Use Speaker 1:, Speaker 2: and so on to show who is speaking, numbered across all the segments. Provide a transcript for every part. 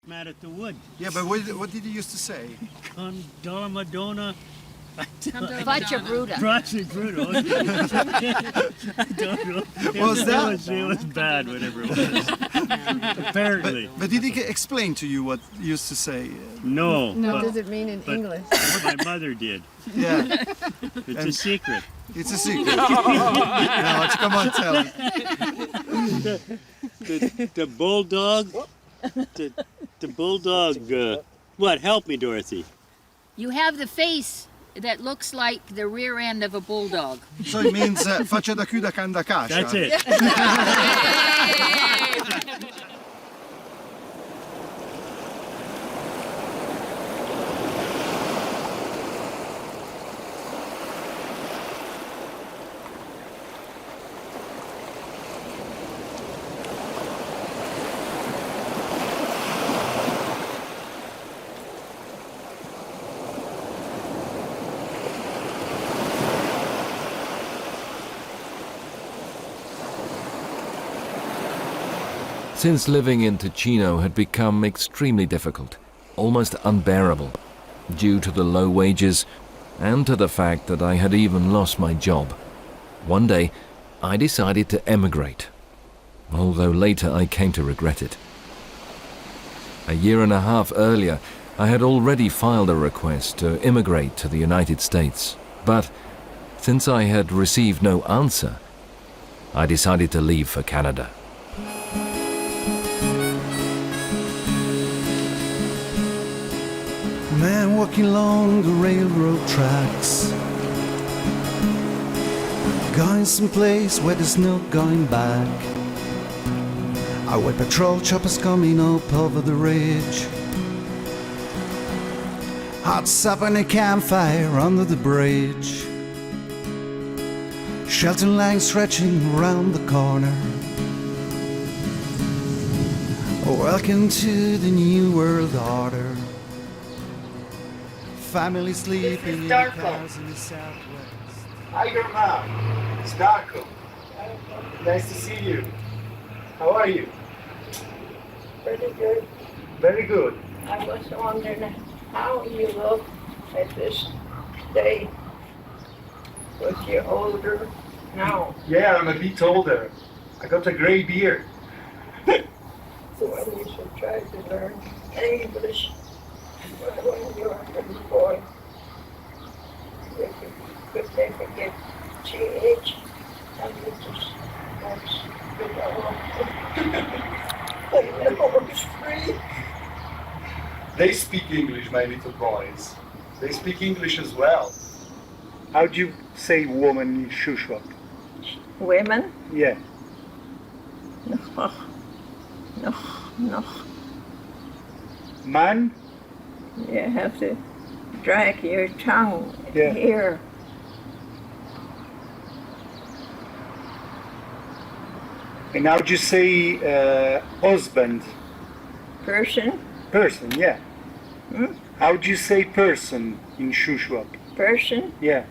Speaker 1: Mad at the wood.
Speaker 2: Yeah, but what did you used to say?
Speaker 1: Condola Madonna.
Speaker 3: Facia bruta.
Speaker 1: Facia bruta. I don't know.
Speaker 2: What was that?
Speaker 1: It was bad, whatever it was. Apparently.
Speaker 2: But did he explain to you what you used to say?
Speaker 1: No.
Speaker 4: What does it mean in English?
Speaker 1: My mother did.
Speaker 2: Yeah.
Speaker 1: It's a secret.
Speaker 2: It's a secret. Now, come on, tell it.
Speaker 1: The bulldog. The bulldog. What? Help me, Dorothy.
Speaker 3: You have the face that looks like the rear end of a bulldog.
Speaker 2: So it means faccia da chiuda canda cascia.
Speaker 1: That's it.
Speaker 5: Since living in Ticino had become extremely difficult, almost unbearable, due to the low wages and to the fact that I had even lost my job, one day I decided to emigrate, although later I came to regret it. A year and a half earlier, I had already filed a request to immigrate to the United States, but since I had received no answer, I decided to leave for Canada.
Speaker 6: Man walking along the railroad tracks, going someplace where there's no going back. Our patrol choppers coming up over the ridge, hot supper and a campfire under the bridge, shelter line stretching around the corner. Welcome to the new world order. Family sleeping in cars in the southwest.
Speaker 2: Hi, Grandma. It's Darko. Nice to see you. How are you?
Speaker 7: Pretty good.
Speaker 2: Very good.
Speaker 7: I was wondering how you look at this day with your older now.
Speaker 2: Yeah, I'm a bit older. I got a gray beard.
Speaker 7: So when you should try to learn English when you're a little boy. You could never get GH and you just it's free.
Speaker 2: They speak English, my little boys. They speak English as well. How do you say woman in Shuswap?
Speaker 7: Women?
Speaker 2: Yeah.
Speaker 7: No.
Speaker 2: Man?
Speaker 7: You have to drag your tongue
Speaker 2: Yeah.
Speaker 7: here.
Speaker 2: And how do you say husband?
Speaker 7: Person?
Speaker 2: Person, yeah.
Speaker 7: Hmm?
Speaker 2: How do you say person in Shuswap?
Speaker 7: Person?
Speaker 2: Yeah.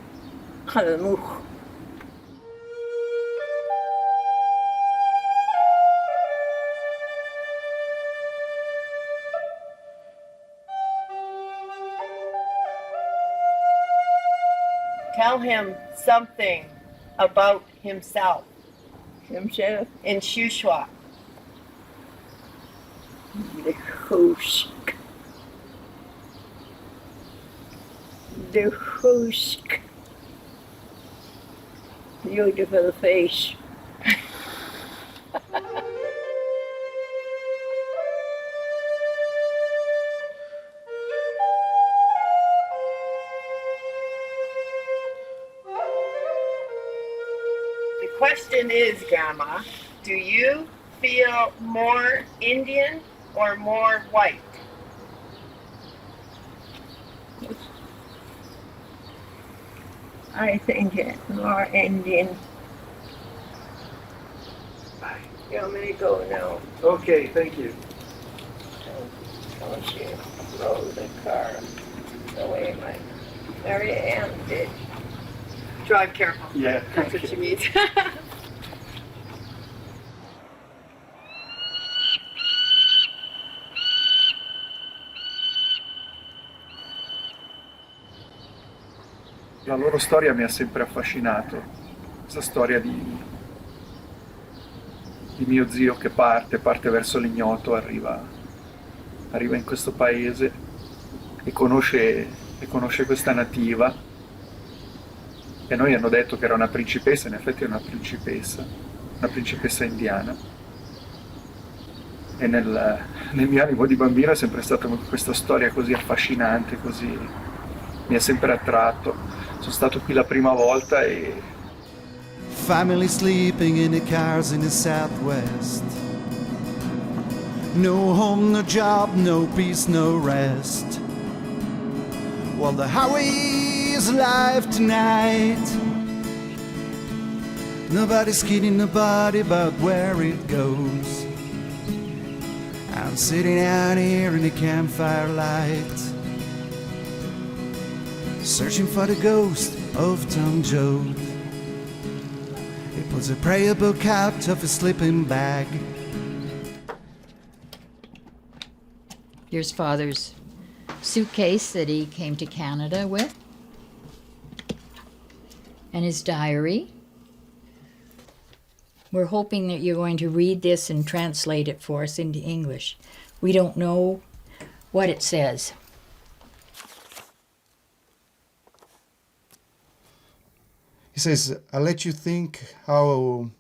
Speaker 7: Kalmuch.
Speaker 8: Tell him something about himself
Speaker 7: Himself?
Speaker 8: in Shuswap.
Speaker 7: The husk. The husk. Beautiful face.
Speaker 8: The question is, Gamma, do you feel more Indian or more white?
Speaker 7: I think it's more Indian. You want me to go now?
Speaker 2: Okay, thank you.
Speaker 7: Don't you roll the car the way my Mary Ann did.
Speaker 8: Drive careful.
Speaker 2: Yeah.
Speaker 8: That's what she means.
Speaker 2: La loro storia mi ha sempre affascinato, questa storia di mio zio che parte verso l'ignoto, arriva in questo paese e conosce questa nativa, e a noi hanno detto che era una principessa, in effetti è una principessa indiana. E nel mio animo di bambino è sempre stata questa storia così affascinante, così mi ha sempre attratto. Sono stato qui la prima volta e
Speaker 6: Family sleeping in the cars in the southwest. No home, no job, no peace, no rest. Well, the highway is alive tonight. Nobody's kidding nobody about where it goes. I'm sitting out here in the campfire light, searching for the ghost of Tom Joad. It puts a prayer book out of a sleeping bag.
Speaker 3: Here's Father's suitcase that he came to Canada with, and his diary. We're hoping that you're going to read this and translate it for us into English. We don't know what it says.
Speaker 6: He says, I'll let you think how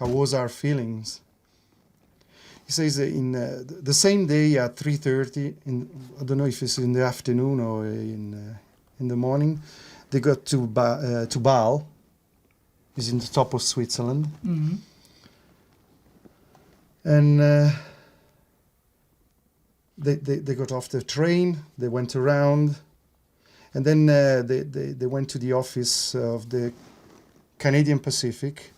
Speaker 6: was our feelings. He says in the same day at 3:30, I don't know if it's in the afternoon or in the morning, they got to Bâle. It's in the top of Switzerland.
Speaker 3: Mm-hmm.
Speaker 6: And they got off the train, they went around, and then they went to the office of the Canadian Pacific.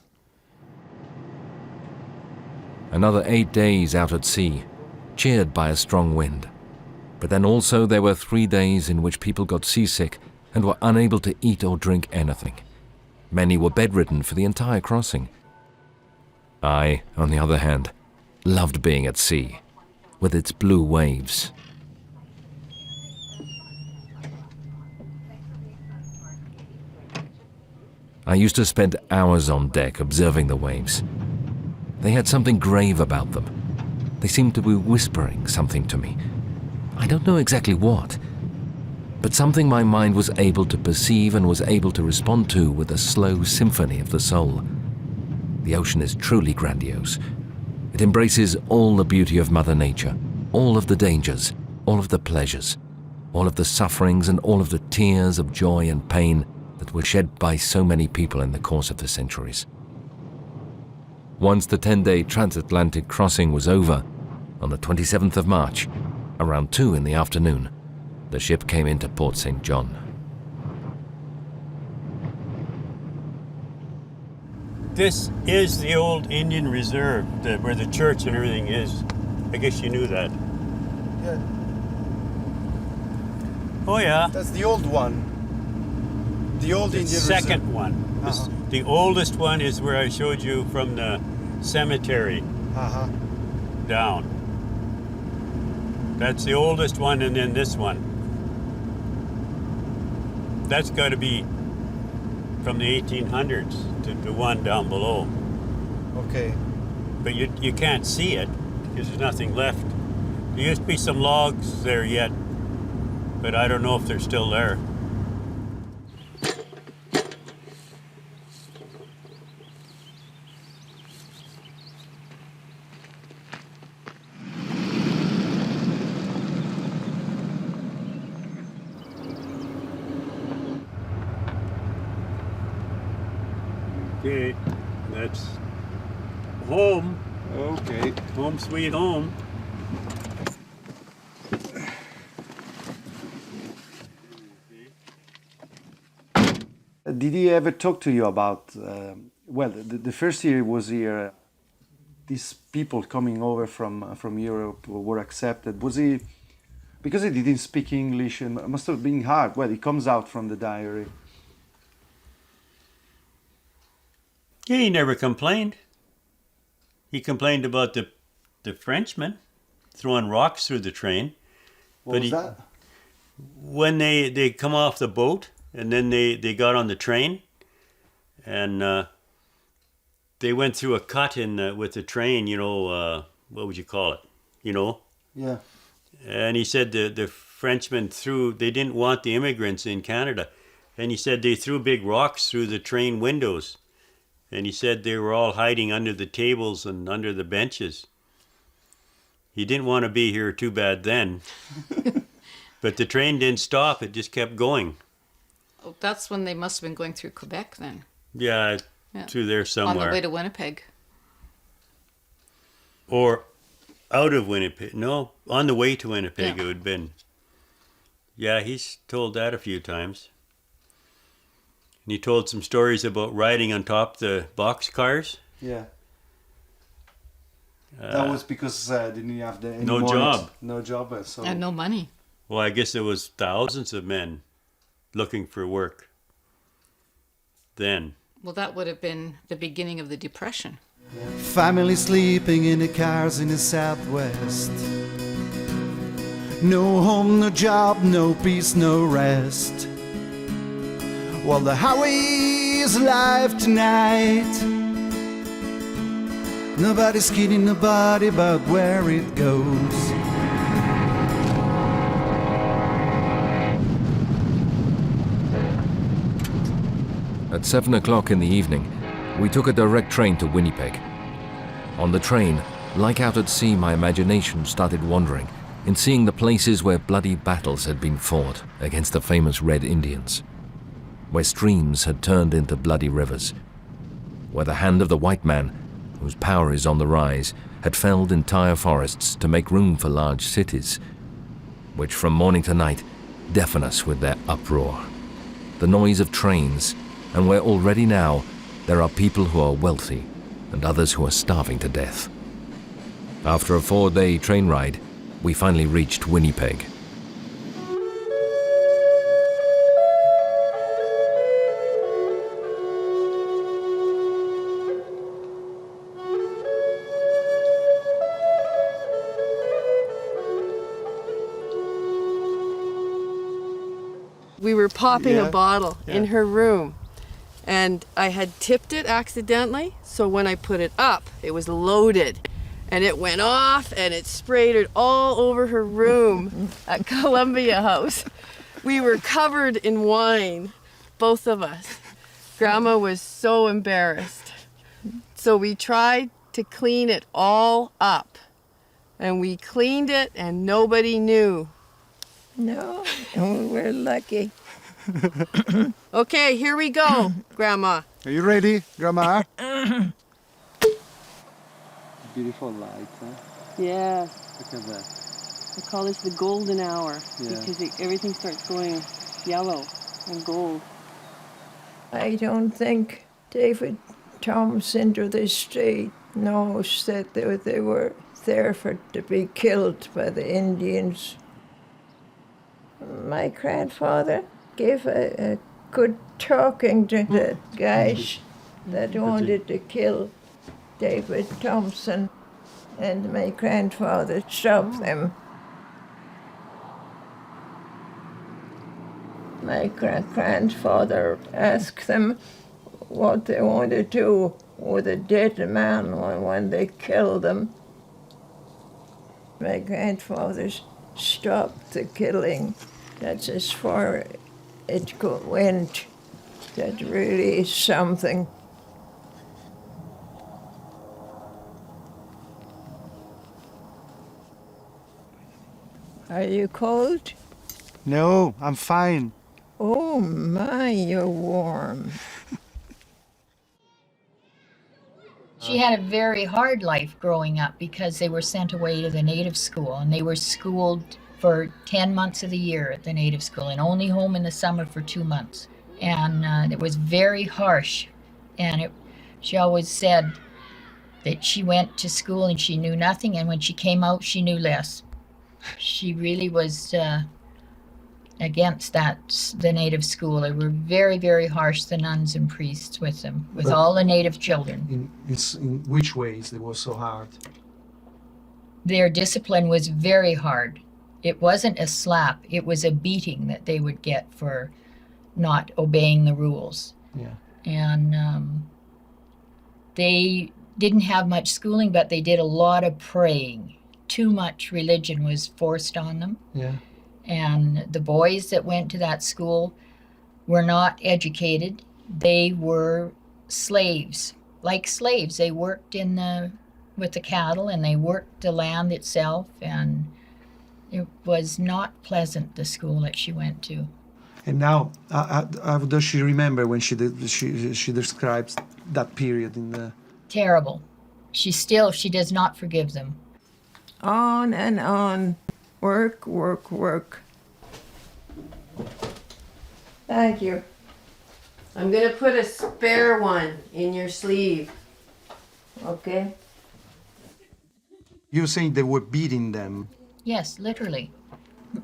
Speaker 5: Another 8 days out at sea, cheered by a strong wind. But then also there were 3 days in which people got seasick and were unable to eat or drink anything. Many were bedridden for the entire crossing. I, on the other hand, loved being at sea, with its blue waves. I used to spend hours on deck observing the waves. They had something grave about them. They seemed to be whispering something to me. I don't know exactly what, but something my mind was able to perceive and was able to respond to with a slow symphony of the soul. The ocean is truly grandiose. It embraces all the beauty of Mother Nature, all of the dangers, all of the pleasures, all of the sufferings and all of the tears of joy and pain that were shed by so many people in the course of the centuries. Once the 10-day transatlantic crossing was over, on the 27th of March, around 2 in the afternoon, the ship came into Port St. John.
Speaker 1: This is the old Indian Reserve, where the church and everything is. I guess you knew that.
Speaker 6: Yeah,
Speaker 1: Oh yeah.
Speaker 6: that's the old one. The old
Speaker 1: The
Speaker 6: Indian
Speaker 1: second
Speaker 6: Reserve.
Speaker 1: one.
Speaker 6: Uh-huh.
Speaker 1: The oldest one is where I showed you from the cemetery
Speaker 6: Uh-huh.
Speaker 1: down. That's the oldest one, and then this one. That's got to be from the 1800s to the one down below.
Speaker 6: Okay.
Speaker 1: But you can't see it because there's nothing left. There used to be some logs there yet, but I don't know if they're still there. Okay, that's home.
Speaker 6: Okay.
Speaker 1: Home sweet home.
Speaker 6: Did he ever talk to you about, the first year he was here, these people coming over from Europe were accepted. Was he, because he didn't speak English, it must have been hard. Well, it comes out from the diary.
Speaker 1: Yeah, he never complained. He complained about the Frenchmen throwing rocks through the train.
Speaker 6: What
Speaker 1: But
Speaker 6: was that?
Speaker 1: When they come off the boat And then they got on the train, and they went through a cut with the train, what would you call it,
Speaker 6: Yeah.
Speaker 1: And he said the Frenchmen they didn't want the immigrants in Canada. And he said they threw big rocks through the train windows. And he said they were all hiding under the tables and under the benches. He didn't want to be here too bad then. But the train didn't stop. It just kept going.
Speaker 4: Oh, that's when they must have been going through Quebec then.
Speaker 1: Yeah, through there somewhere.
Speaker 4: On the way to Winnipeg.
Speaker 1: Or out of Winnipeg. No, on the way to Winnipeg it would have been. Yeah, he's told that a few times. And he told some stories about riding on top the boxcars.
Speaker 6: Yeah. That was because didn't you have any money?
Speaker 1: Job.
Speaker 6: No job. So.
Speaker 4: And no money.
Speaker 1: Well, I guess there was thousands of men looking for work then.
Speaker 4: Well, that would have been the beginning of the Depression.
Speaker 9: Family sleeping in the cars in the Southwest. No home, no job, no peace, no rest. While the highway is alive tonight, nobody's kidding nobody about where it goes.
Speaker 5: At 7 o'clock in the evening, we took a direct train to Winnipeg. On the train, like out at sea, my imagination started wandering in seeing the places where bloody battles had been fought against the famous Red Indians, where streams had turned into bloody rivers, where the hand of the white man, whose power is on the rise, had felled entire forests to make room for large cities, which from morning to night deafen us with their uproar, the noise of trains, and where already now there are people who are wealthy and others who are starving to death. After a 4-day train ride, we finally reached Winnipeg.
Speaker 10: We were popping
Speaker 6: Yeah.
Speaker 10: a bottle in her room, and I had tipped it accidentally, so when I put it up, it was loaded, and it went off, and it sprayed it all over her room at Columbia House. We were covered in wine, both of us. Grandma was so embarrassed. So we tried to clean it all up, and we cleaned it, and nobody knew.
Speaker 7: No, we're lucky.
Speaker 10: Okay, here we go, Grandma.
Speaker 6: Are you ready, Grandma? Beautiful light, huh?
Speaker 10: Yeah,
Speaker 6: Look at that.
Speaker 10: I call this the golden hour
Speaker 6: Yeah.
Speaker 10: because everything starts going yellow and gold.
Speaker 7: I don't think David Thompson to this day knows that they were there to be killed by the Indians. My grandfather gave a good talking to the guys that wanted to kill David Thompson, and my grandfather stopped them. My grandfather asked them what they wanted to do with a dead man when they killed them. My grandfather stopped the killing. That's as far it went. That really is something. Are you cold?
Speaker 6: No, I'm fine.
Speaker 7: Oh my, you're warm.
Speaker 3: She had a very hard life growing up because they were sent away to the native school, and they were schooled for 10 months of the year at the native school and only home in the summer for 2 months. And it was very harsh. And she always said that she went to school and she knew nothing, and when she came out, she knew less. She really was against the native school. They were very, very harsh, the nuns and priests with them, with all the native children.
Speaker 6: In which ways it was so hard?
Speaker 3: Their discipline was very hard. It wasn't a slap, it was a beating that they would get for not obeying the rules.
Speaker 6: Yeah.
Speaker 3: And they didn't have much schooling, but they did a lot of praying. Too much religion was forced on them.
Speaker 6: Yeah.
Speaker 3: And the boys that went to that school were not educated. They were slaves, like slaves. They worked with the cattle, and they worked the land itself, and it was not pleasant, the school that she went to.
Speaker 6: And now, how does she remember when she describes that period in the...
Speaker 3: Terrible. She does not forgive them.
Speaker 7: On and on. Work, work, work. Thank you.
Speaker 10: I'm gonna put a spare one in your sleeve.
Speaker 7: Okay.
Speaker 6: You're saying they were beating them.
Speaker 3: Yes, literally.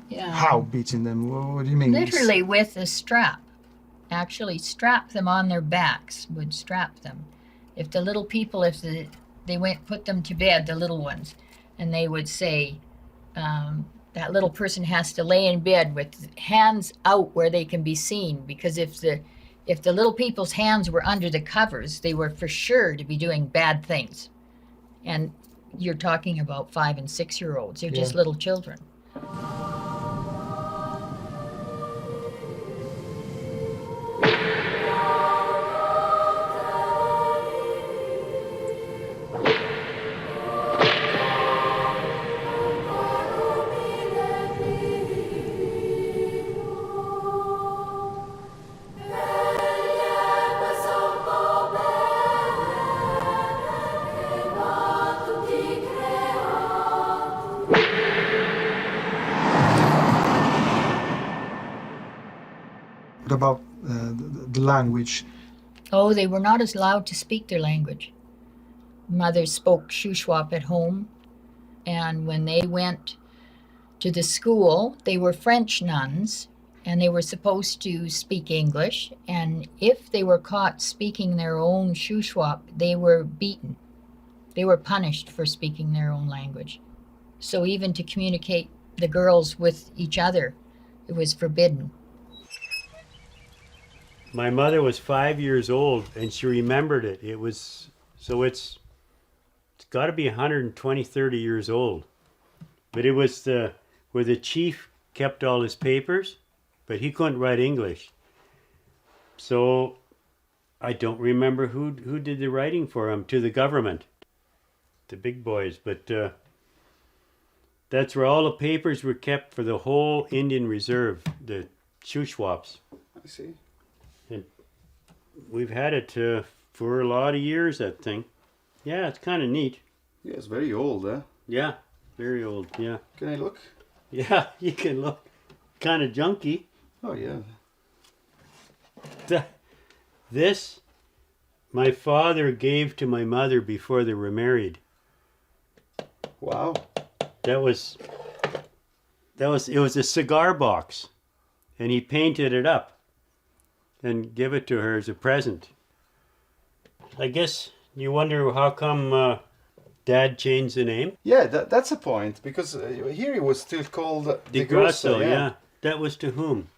Speaker 3: Yeah.
Speaker 6: How beating them? What do you mean?
Speaker 3: Literally with a strap. Actually strap them on their backs, would strap them. If the little people, put them to bed, the little ones, and they would say, that little person has to lay in bed with hands out where they can be seen, because if the little people's hands were under the covers, they were for sure to be doing bad things. And you're talking about 5 and 6-year-olds. They're just little children.
Speaker 6: What about the language?
Speaker 3: Oh, they were not allowed to speak their language. Mothers spoke Shuswap at home, and when they went to the school, they were French nuns, and they were supposed to speak English, and if they were caught speaking their own Shuswap, they were beaten. They were punished for speaking their own language. So even to communicate the girls with each other, it was forbidden.
Speaker 1: My mother was 5 years old, and she remembered it. It's got to be 120, 30 years old. But it was where the chief kept all his papers, but he couldn't write English. So I don't remember who did the writing for him, to the government, the big boys. But that's where all the papers were kept for the whole Indian Reserve, the Shuswaps.
Speaker 6: I see.
Speaker 1: And we've had it for a lot of years, that thing. Yeah, it's kind of neat.
Speaker 6: Yeah, it's very old, huh?
Speaker 1: Yeah, very old, yeah.
Speaker 6: Can I look?
Speaker 1: Yeah, you can look. Kind of junky.
Speaker 6: Oh, yeah.
Speaker 1: This, my father gave to my mother before they were married.
Speaker 6: Wow.
Speaker 1: It was a cigar box, and he painted it up and give it to her as a present. I guess you wonder how come Dad changed the name?
Speaker 6: Yeah, that's a point, because here it was still called
Speaker 1: Di Grasso, yeah. That was to whom?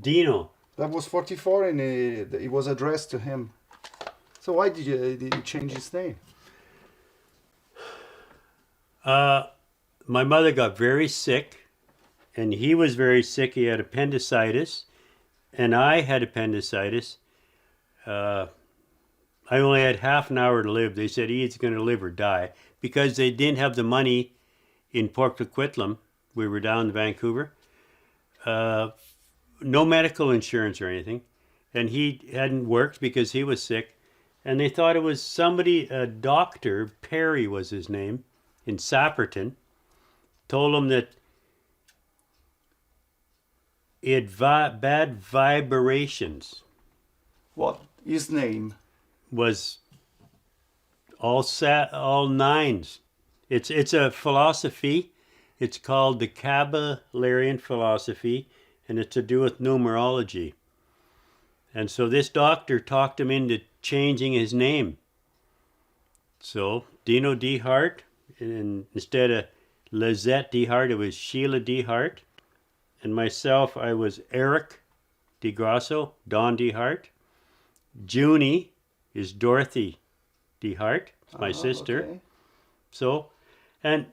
Speaker 1: Dino.
Speaker 6: That was 44, and it was addressed to him. So why did you change his name?
Speaker 1: My mother got very sick, and he was very sick. He had appendicitis, and I had appendicitis. I only had half an hour to live. They said he was going to live or die, because they didn't have the money in Port Coquitlam. We were down in Vancouver. No medical insurance or anything, and he hadn't worked because he was sick. And they thought it was somebody, a doctor, Perry was his name, in Sapperton, told him that he had bad vibrations.
Speaker 6: What? His name?
Speaker 1: Was all nines. It's a philosophy. It's called the Kabbalarian philosophy, and it's to do with numerology. And so this doctor talked him into changing his name. So Dino D. Hart, and instead of Lizette D. Hart, it was Sheila D. Hart. And myself, I was Eric DeGrasso, Dawn DeHart. Junie is Dorothy DeHart. It's my sister.
Speaker 2: Okay.
Speaker 1: So, and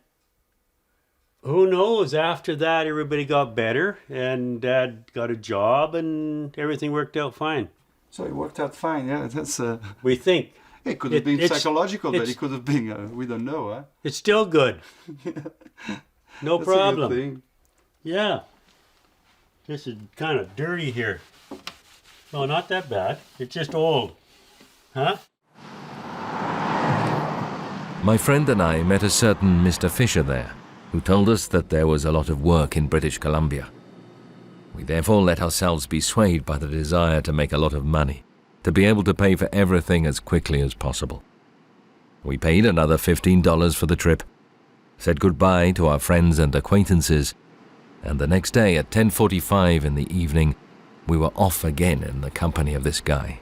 Speaker 1: who knows, after that everybody got better and Dad got a job and everything worked out fine.
Speaker 2: So it worked out fine, yeah. That's
Speaker 1: We think.
Speaker 2: it could have been
Speaker 1: it's-
Speaker 2: psychological, but
Speaker 1: it's-
Speaker 2: it could have been, we don't know, huh?
Speaker 1: It's still good. No
Speaker 2: That's a good
Speaker 1: problem.
Speaker 2: thing.
Speaker 1: Yeah. This is kind of dirty here. Oh, not that bad. It's just old. Huh?
Speaker 5: My friend and I met a certain Mr. Fisher there, who told us that there was a lot of work in British Columbia. We therefore let ourselves be swayed by the desire to make a lot of money, to be able to pay for everything as quickly as possible. We paid another $15 for the trip, said goodbye to our friends and acquaintances, and the next day at 10:45 in the evening, we were off again in the company of this guy,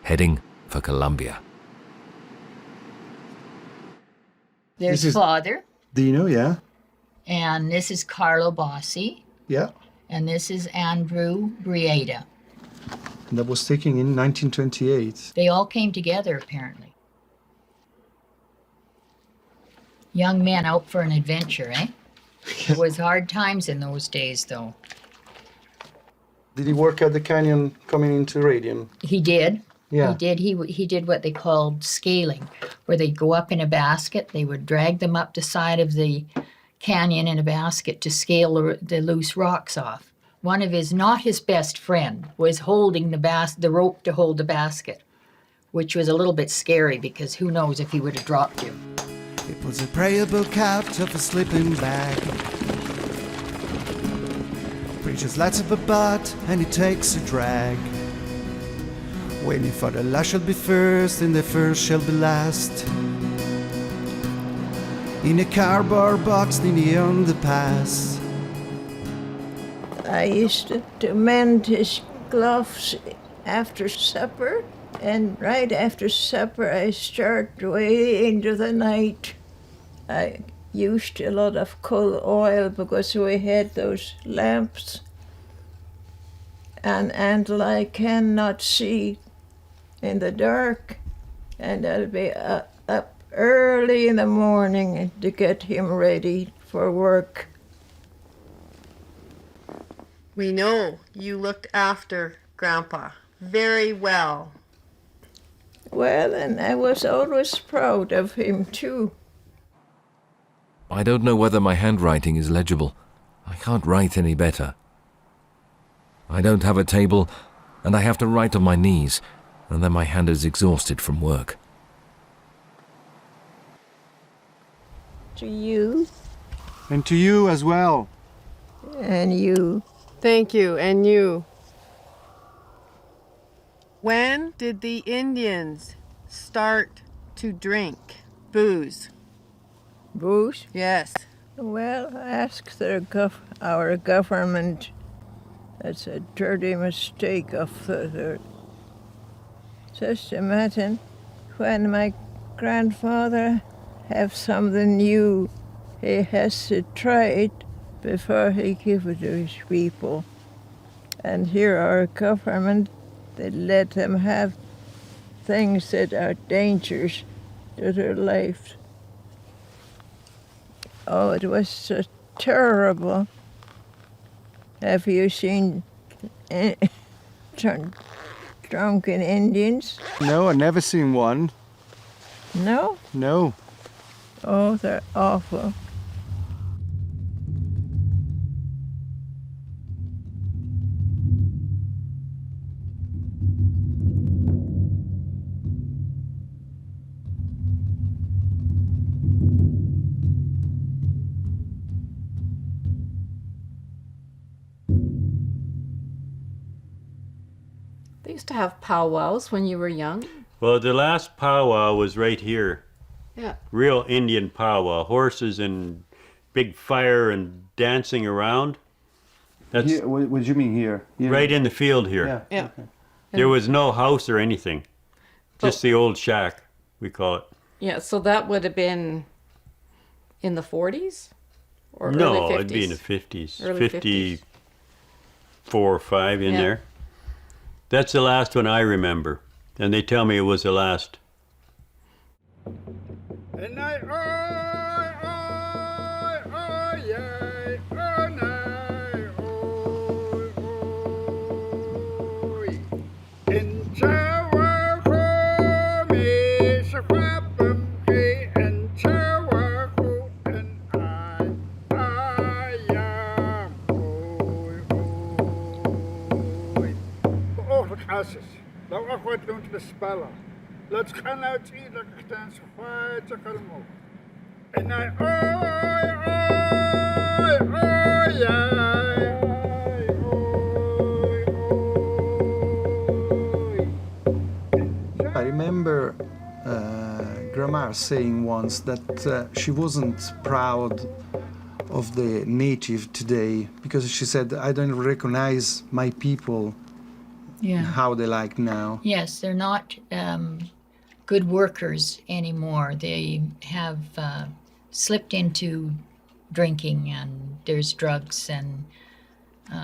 Speaker 5: heading for Colombia.
Speaker 3: There's
Speaker 6: This is-
Speaker 3: Father,
Speaker 6: Dino, yeah?
Speaker 3: and this is Carlo Bossi,
Speaker 6: Yeah.
Speaker 3: and this is Andrew Brieda.
Speaker 6: And that was taken in 1928.
Speaker 3: They all came together, apparently. Young men out for an adventure, eh? It was hard times in those days, though.
Speaker 6: Did he work at the canyon coming into Radium?
Speaker 3: He did.
Speaker 6: Yeah.
Speaker 3: He did. He did what they called scaling, where they'd go up in a basket. They would drag them up the side of the canyon in a basket to scale the loose rocks off. One of not his best friend, was holding the rope to hold the basket, which was a little bit scary because who knows if he would have dropped you.
Speaker 9: He puts a prayer book out of a sleeping bag. Preaches lots of a butt and he takes a drag. Waiting for the last shall be first and the first shall be last. In a cardboard box in the underpass.
Speaker 7: I used to mend his gloves after supper, and right after supper I start way into the night. I used a lot of coal oil because we had those lamps, and until I cannot see in the dark, and I'll be up early in the morning to get him ready for work.
Speaker 10: We know you looked after Grandpa very well.
Speaker 7: Well, and I was always proud of him too.
Speaker 5: I don't know whether my handwriting is legible. I can't write any better. I don't have a table, and I have to write on my knees, and then my hand is exhausted from work.
Speaker 7: To you
Speaker 6: And to you as well.
Speaker 7: and you.
Speaker 10: Thank you, and you. When did the Indians start to drink booze?
Speaker 7: Bruce?
Speaker 10: Yes.
Speaker 7: Well, ask our government. That's a dirty mistake of the just imagine when my grandfather have something new, he has to try it before he give it to his people. And here our government, they let them have things that are dangerous to their life. Oh, it was so terrible. Have you seen drunken Indians?
Speaker 6: No, I've never seen one.
Speaker 7: No?
Speaker 6: No.
Speaker 7: Oh, they're awful.
Speaker 4: They used to have powwows when you were young.
Speaker 1: Well, the last powwow was right here.
Speaker 4: Yeah.
Speaker 1: Real Indian powwow. Horses and big fire and dancing around. That's
Speaker 2: Here, what do you mean here? Here?
Speaker 1: right in the field here.
Speaker 2: Yeah.
Speaker 4: Yeah.
Speaker 2: Okay.
Speaker 1: There was no house or anything. Just the old shack, we call it.
Speaker 4: Yeah, so that would have been in the 40s? Or
Speaker 1: No,
Speaker 4: early 50s?
Speaker 1: it'd be in the 50s.
Speaker 4: Early
Speaker 1: 54 or 5 in
Speaker 4: Yeah.
Speaker 1: there. That's the last one I remember. And they tell me it was the last.
Speaker 11: And I, yay, nay, in Chawaku, me, Shafabum, and Chawaku, and I am, oh, Cassis, now I want to the speller. Let's come out here, the dance, fight, the calmo. And I,
Speaker 6: I remember Grandma saying once that she wasn't proud of the native today because she said, I don't recognize my people, how they like now.
Speaker 3: Yes, they're not good workers anymore. They have slipped into drinking, and there's drugs, and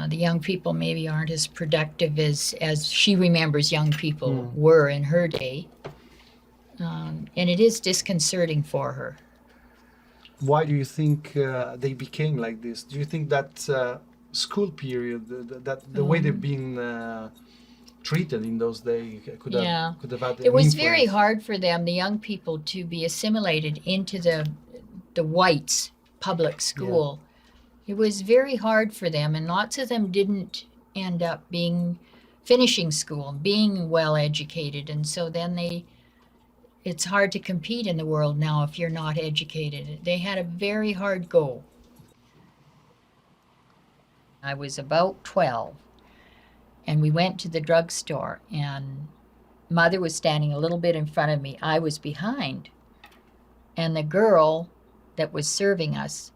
Speaker 3: the young people maybe aren't as productive as she remembers young people were in her day. And it is disconcerting for her.
Speaker 6: Why do you think they became like this? Do you think that school period, that the way they've been treated in those days could have had
Speaker 3: It was
Speaker 6: influence?
Speaker 3: very hard for them, the young people, to be assimilated into the whites' public school. It was very hard for them, and lots of them didn't end up finishing school, being well educated, and so then it's hard to compete in the world now if you're not educated. They had a very hard go. I was about 12, and we went to the drugstore, and Mother was standing a little bit in front of me. I was behind, and the girl that was serving us,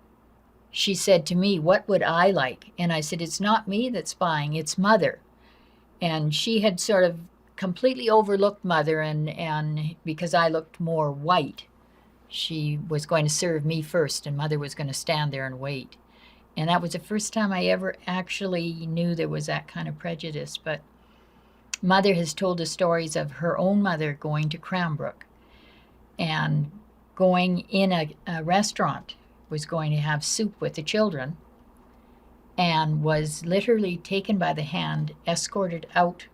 Speaker 3: she said to me, what would I like? And I said, it's not me that's buying, it's Mother. And she had sort of completely overlooked Mother, and because I looked more white, she was going to serve me first, and Mother was going to stand there and wait. And that was the first time I ever actually knew there was that kind of prejudice. But Mother has told us stories of her own mother going to Cranbrook and going in a restaurant, was going to have soup with the children, and was literally taken by the hand, escorted out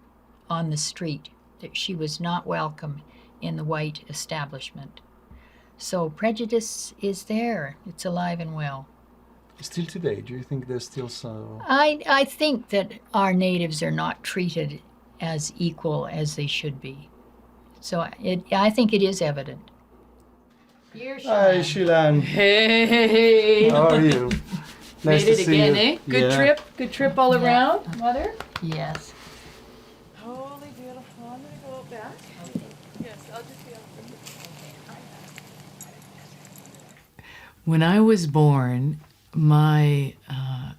Speaker 3: on the street, that she was not welcome in the white establishment. So prejudice is there. It's alive and well.
Speaker 6: Still today, do you think there's still so?
Speaker 3: I think that our natives are not treated as equal as they should be. So I think it is evident.
Speaker 6: Hi, Shilan.
Speaker 10: Hey.
Speaker 6: How are you? Nice
Speaker 10: Made
Speaker 6: to
Speaker 10: it
Speaker 6: see
Speaker 10: again,
Speaker 6: you.
Speaker 10: eh? Good
Speaker 6: Yeah.
Speaker 10: trip? Good trip all around, Mother?
Speaker 3: Yes.
Speaker 10: Holy beautiful. I'm going to go out back. Yes, I'll just be When I was born, my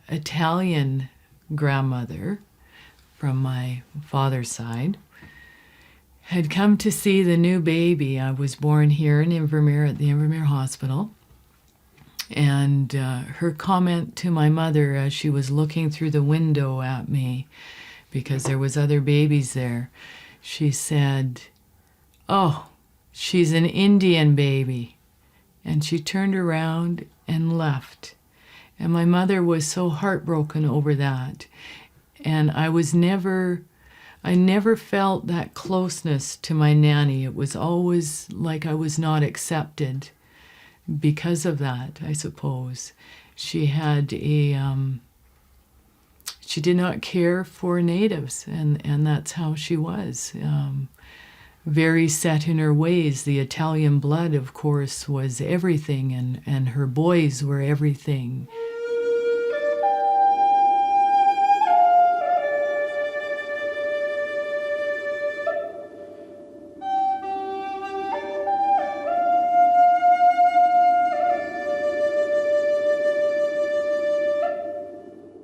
Speaker 10: Italian grandmother from my father's side had come to see the new baby. I was born here in Invermere at the Invermere Hospital. And her comment to my mother as she was looking through the window at me, because there was other babies there, she said, "Oh, she's an Indian baby." And she turned around and left. And my mother was so heartbroken over that. And I never felt that closeness to my nanny. It was always like I was not accepted because of that, I suppose. She had she did not care for natives, and that's how she was. Very set in her ways. The Italian blood, of course, was everything, and her boys were everything.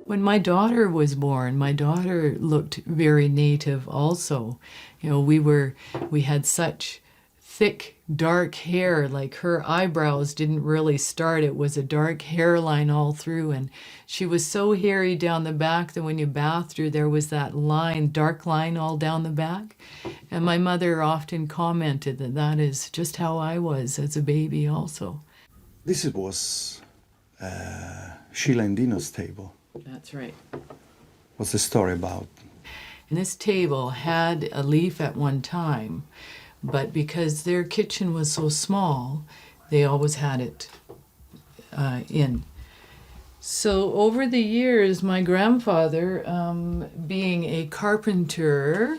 Speaker 10: When my daughter was born, my daughter looked very native also. You know, we had such
Speaker 12: thick, dark hair, like her eyebrows didn't really start. It was a dark hairline all through, and she was so hairy down the back that when you bathed her, there was that line, dark line all down the back. And my mother often commented that that is just how I was as a baby also.
Speaker 9: This was Sheila and Dino's table.
Speaker 12: That's right.
Speaker 9: What's the story about?
Speaker 12: And this table had a leaf at one time, but because their kitchen was so small, they always had it in. So over the years, my grandfather, being a carpenter,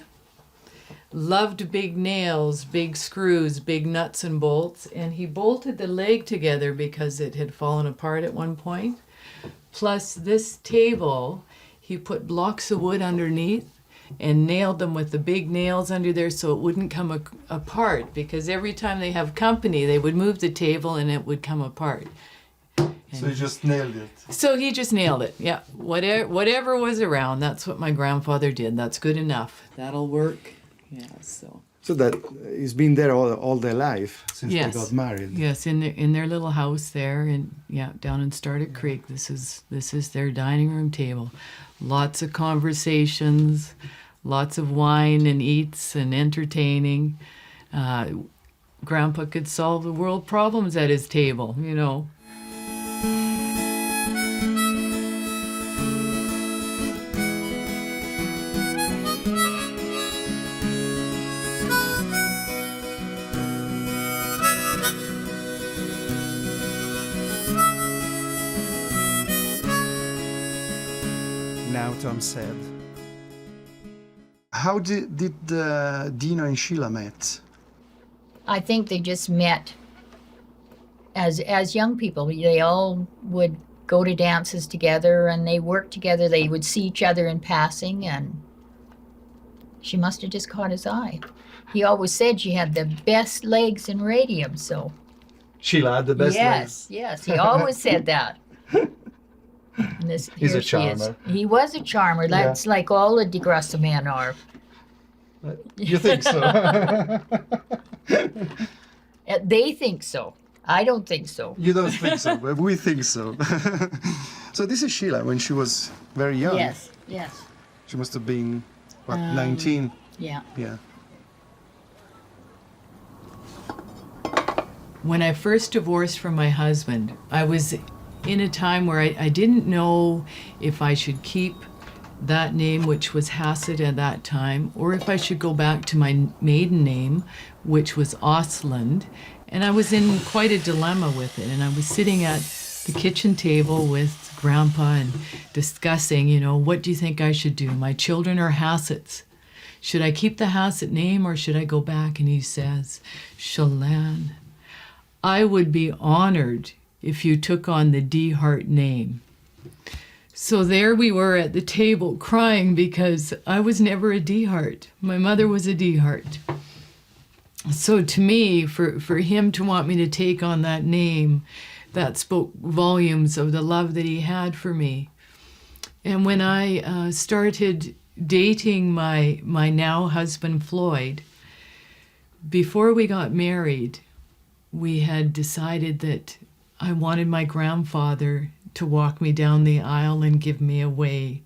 Speaker 12: loved big nails, big screws, big nuts and bolts, and he bolted the leg together because it had fallen apart at one point. Plus this table, he put blocks of wood underneath and nailed them with the big nails under there so it wouldn't come apart, because every time they have company, they would move the table and it would come apart.
Speaker 6: So you just nailed it.
Speaker 12: So he just nailed it, yeah. Whatever was around, that's what my grandfather did. That's good enough. That'll work. Yeah, so.
Speaker 9: So that he's been there all their life since
Speaker 12: Yes.
Speaker 9: they got married.
Speaker 12: Yes, in their little house there, and yeah, down in Startup Creek. This is their dining room table. Lots of conversations, lots of wine and eats and entertaining. Grandpa could solve the world problems at his table, you know.
Speaker 9: Now Tom said.
Speaker 6: How did Dino and Sheila met?
Speaker 3: I think they just met as young people. They all would go to dances together and they worked together. They would see each other in passing, and she must have just caught his eye. He always said she had the best legs in radium, so.
Speaker 6: Sheila had the best legs.
Speaker 3: Yes, he always said that. And
Speaker 6: He's a
Speaker 3: here she is.
Speaker 6: charmer.
Speaker 3: He was a charmer. That's like all the DeGrasse men are.
Speaker 6: You think so?
Speaker 3: They think so. I don't think so.
Speaker 6: You don't think so, but we think so. So this is Sheila when she was very young.
Speaker 3: Yes.
Speaker 6: She must have been, 19?
Speaker 3: Yeah.
Speaker 6: Yeah.
Speaker 12: When I first divorced from my husband, I was in a time where I didn't know if I should keep that name, which was Hassett at that time, or if I should go back to my maiden name, which was Osland. And I was in quite a dilemma with it. And I was sitting at the kitchen table with Grandpa and discussing, you know, what do you think I should do? My children are Hassetts. Should I keep the Hassett name or should I go back? And he says, Shalane, I would be honored if you took on the D. Hart name. So there we were at the table crying because I was never a D. Hart. My mother was a D. Hart. So to me, for him to want me to take on that name, that spoke volumes of the love that he had for me. And when I started dating my now husband, Floyd, before we got married, we had decided that I wanted my grandfather to walk me down the aisle and give me away,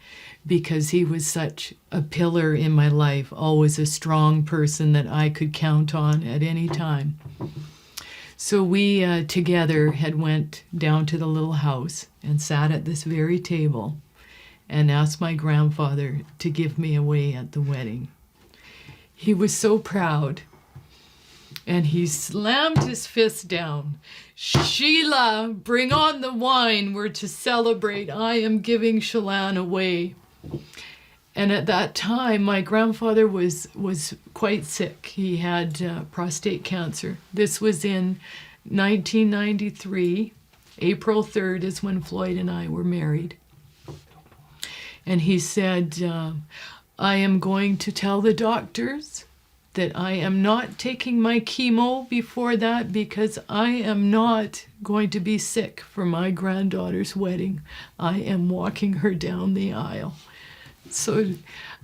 Speaker 12: because he was such a pillar in my life, always a strong person that I could count on at any time. So we together had went down to the little house and sat at this very table and asked my grandfather to give me away at the wedding. He was so proud. And he slammed his fist down. Sheila, bring on the wine. We're to celebrate. I am giving Shalane away. And at that time, my grandfather was quite sick. He had prostate cancer. This was in 1993. April 3rd is when Floyd and I were married. And he said, I am going to tell the doctors that I am not taking my chemo before that because I am not going to be sick for my granddaughter's wedding. I am walking her down the aisle. So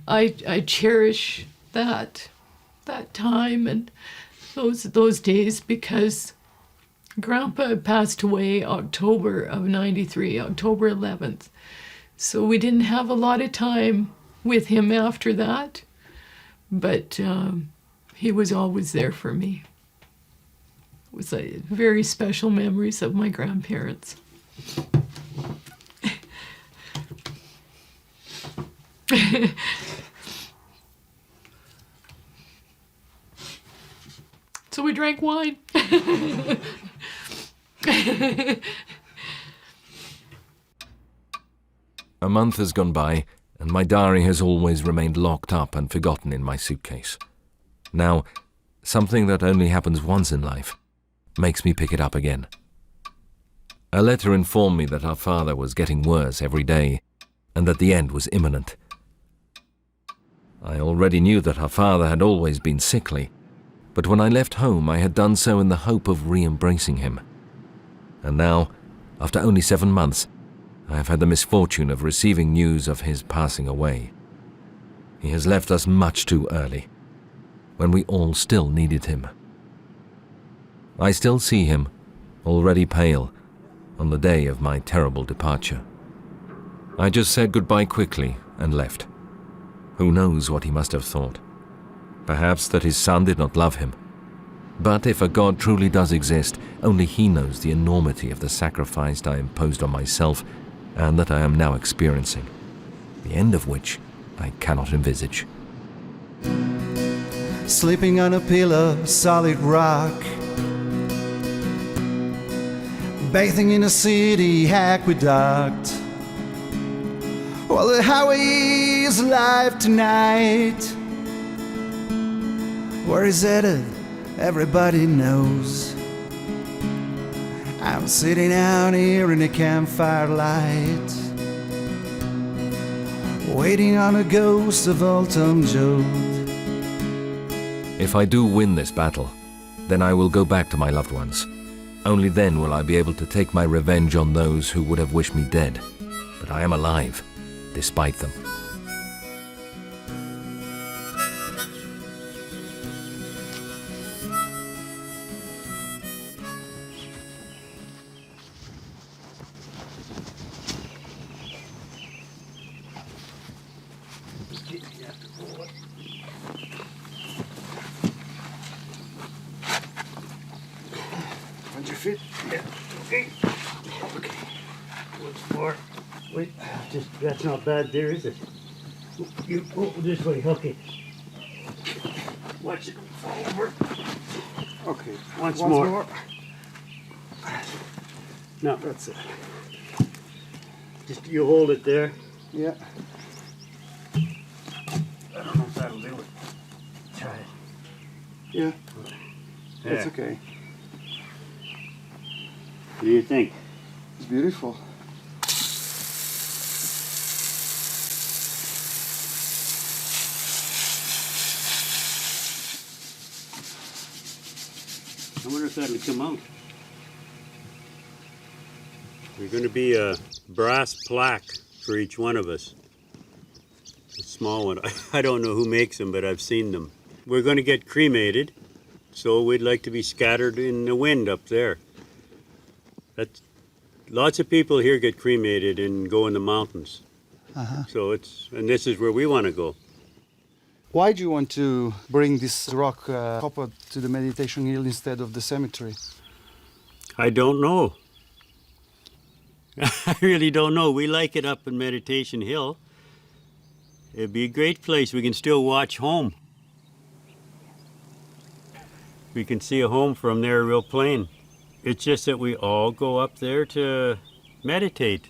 Speaker 12: I cherish that time, and those days because Grandpa passed away October of 93, October 11th. So we didn't have a lot of time with him after that, but he was always there for me. It was very special memories of my grandparents. So we drank wine.
Speaker 5: A month has gone by, and my diary has always remained locked up and forgotten in my suitcase. Now, something that only happens once in life makes me pick it up again. A letter informed me that our father was getting worse every day, and that the end was imminent. I already knew that our father had always been sickly, but when I left home I had done so in the hope of re-embracing him. And now, after only 7 months, I have had the misfortune of receiving news of his passing away. He has left us much too early, when we all still needed him. I still see him, already pale, on the day of my terrible departure. I just said goodbye quickly and left. Who knows what he must have thought? Perhaps that his son did not love him. But if a God truly does exist, only he knows the enormity of the sacrifice I imposed on myself and that I am now experiencing, the end of which I cannot envisage.
Speaker 9: Sleeping on a pillow, solid rock, bathing in a city aqueduct. Well, the highway is alive tonight. Where he's headed, everybody knows. I'm sitting out here in the campfire light, waiting on a ghost of old Tom Joad.
Speaker 5: If I do win this battle, then I will go back to my loved ones. Only then will I be able to take my revenge on those who would have wished me dead. But I am alive, despite them.
Speaker 11: On your feet? Yeah. Okay. Okay. Once more. Wait, that's not bad there, is it? You go this way, okay. Watch it fall over. Okay, once more. No, that's it. Just you hold it there. Yeah. I don't know if that'll do it. Try it. Yeah. That's okay. What do you think? It's beautiful. I wonder if that'll come out.
Speaker 1: There's going to be a brass plaque for each one of us. A small one. I don't know who makes them, but I've seen them. We're going to get cremated, so we'd like to be scattered in the wind up there. Lots of people here get cremated and go in the mountains. So and this is where we want to go.
Speaker 6: Why do you want to bring this rock copper to the meditation hill instead of the cemetery?
Speaker 1: I don't know. I really don't know. We like it up in Meditation Hill. It'd be a great place. We can still watch home. We can see a home from there real plain. It's just that we all go up there to meditate.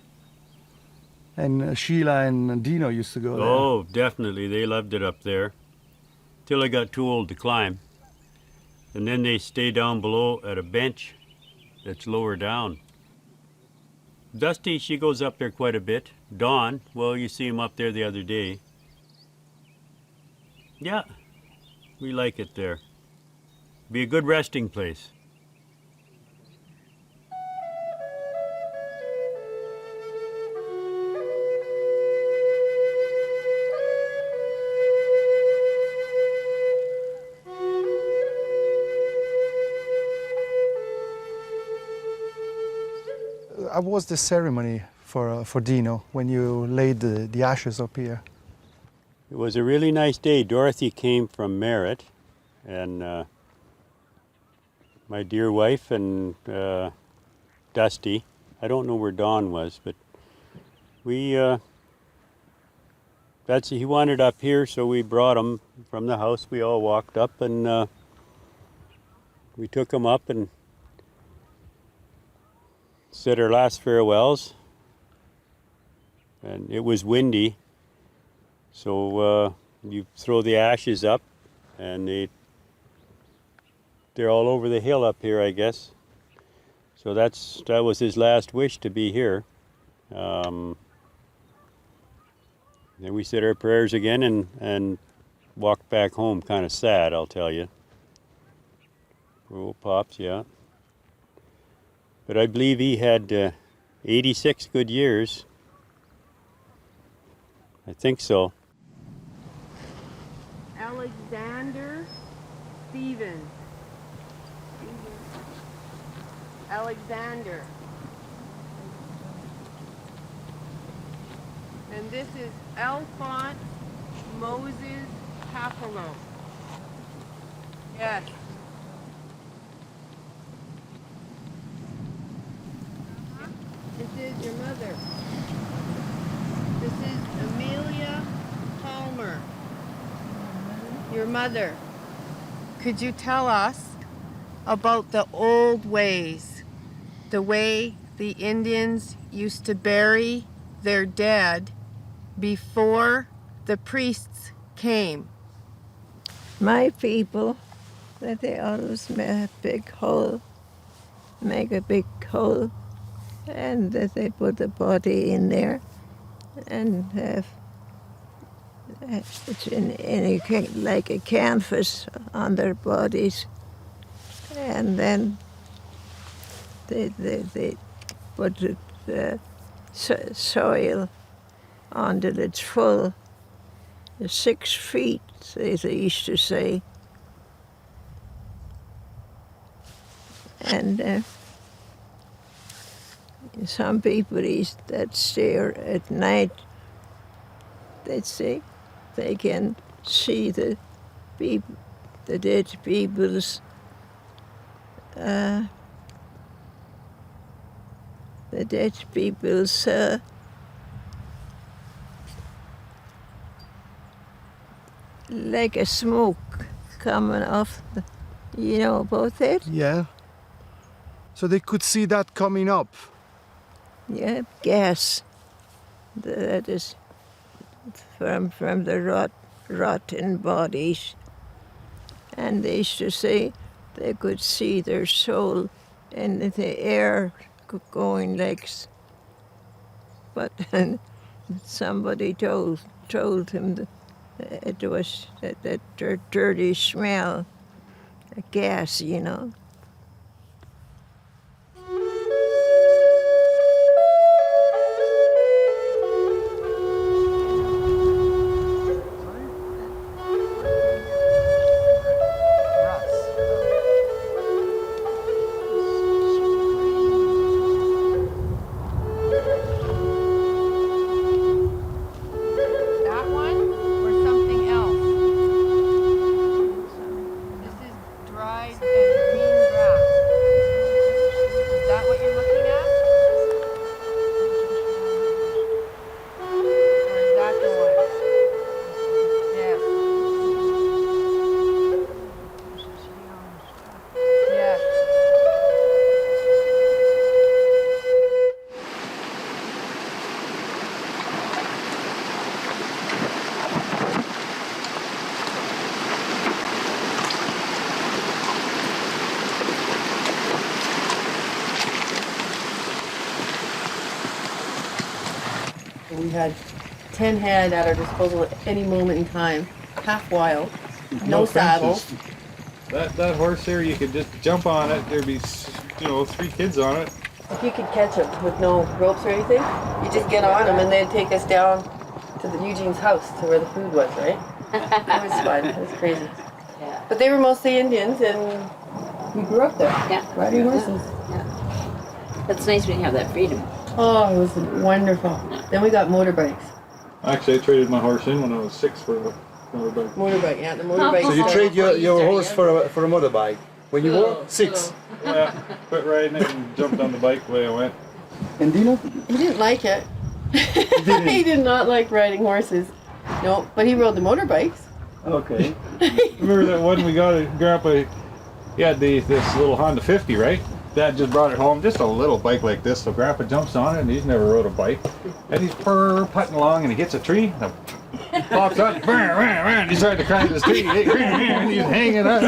Speaker 6: And Sheila and Dino used to go there.
Speaker 1: Oh, definitely. They loved it up there. Till I got too old to climb. And then they stay down below at a bench that's lower down. Dusty, she goes up there quite a bit. Dawn, well, you see him up there the other day. Yeah, we like it there. Be a good resting place.
Speaker 6: how was the ceremony for Dino when you laid the ashes up here?
Speaker 1: It was a really nice day. Dorothy came from Merritt, and my dear wife and Dusty. I don't know where Don was, but we he wanted up here, so we brought him from the house. We all walked up, and we took him up and said our last farewells. And it was windy, so you throw the ashes up, and they're all over the hill up here, I guess. So that was his last wish, to be here. Then we said our prayers again and walked back home. Kind of sad, I'll tell you. Oh, Pops, yeah. But I believe he had 86 good years. I think so.
Speaker 10: Alexander Stevens. Alexander. And this is Alphonse Moses Papillon. Yes. This is your mother. This is Amelia Palmer, your mother. Could you tell us about the old ways, the way the Indians used to bury their dead before the priests came?
Speaker 7: My people, that they always make a big hole, and that they put the body in there and have it's like a canvas on their bodies, and then they put the soil until it's full, 6 feet, they used to say. And some people that stay at night, they say they can see the dead people's like a smoke coming off. You know about that?
Speaker 6: Yeah. So they could see that coming up.
Speaker 7: Yeah, gas. That is from the rotten bodies. And they used to say they could see their soul in the air going like. But somebody told him that it was that dirty smell, a gas, you know.
Speaker 10: We had 10 head at our disposal at any moment in time, half wild, no saddle.
Speaker 13: That horse there, you could just jump on it. There'd be, 3 kids on it.
Speaker 10: If you could catch them with no ropes or anything, you just get on them and they'd take us down to Eugene's house, to where the food was, right? It was fun. It was crazy.
Speaker 14: Yeah.
Speaker 10: But they were mostly Indians, and we grew up there, riding horses.
Speaker 14: Yeah. That's nice when you have that freedom.
Speaker 10: Oh, it was wonderful. Then we got motorbikes.
Speaker 13: Actually, I traded my horse in when I was 6 for a motorbike.
Speaker 10: Motorbike, yeah, the motorbike.
Speaker 9: So you trade your horse for a motorbike when you were 6?
Speaker 13: Yeah, quit riding it and jumped on the bike the way I went.
Speaker 9: And Dino?
Speaker 10: He didn't like it. He did not like riding horses. No, but he rode the motorbikes.
Speaker 13: Okay. Remember that one we got at Grandpa? He had this little Honda 50, right? Dad just brought it home, just a little bike like this. So Grandpa jumps on it, and he's never rode a bike. And he's putting along, and he hits a tree. And pops up, and he started to climb this tree. And he's hanging up.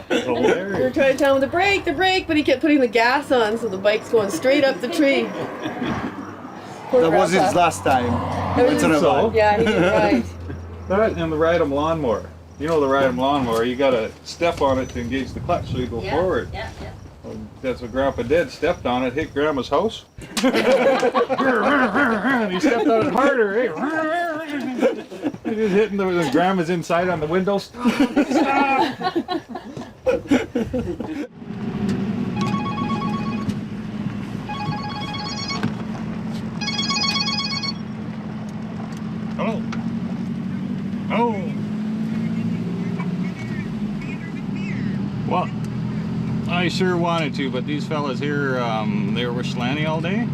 Speaker 10: We were trying to tell him the brake, but he kept putting the gas on, so the bike's going straight up the tree.
Speaker 9: That was his last time.
Speaker 10: Yeah, he didn't ride.
Speaker 13: That and the ride-em lawnmower. You know the ride-em lawnmower, you gotta step on it to engage the clutch so you go forward.
Speaker 14: Yeah.
Speaker 13: Well, that's what Grandpa did, stepped on it, hit Grandma's house. And he stepped on it harder. He was hitting the Grandma's inside on the window. Stop! Hello. Oh. Well, I sure wanted to, but these fellas here, they were with Slaney all day.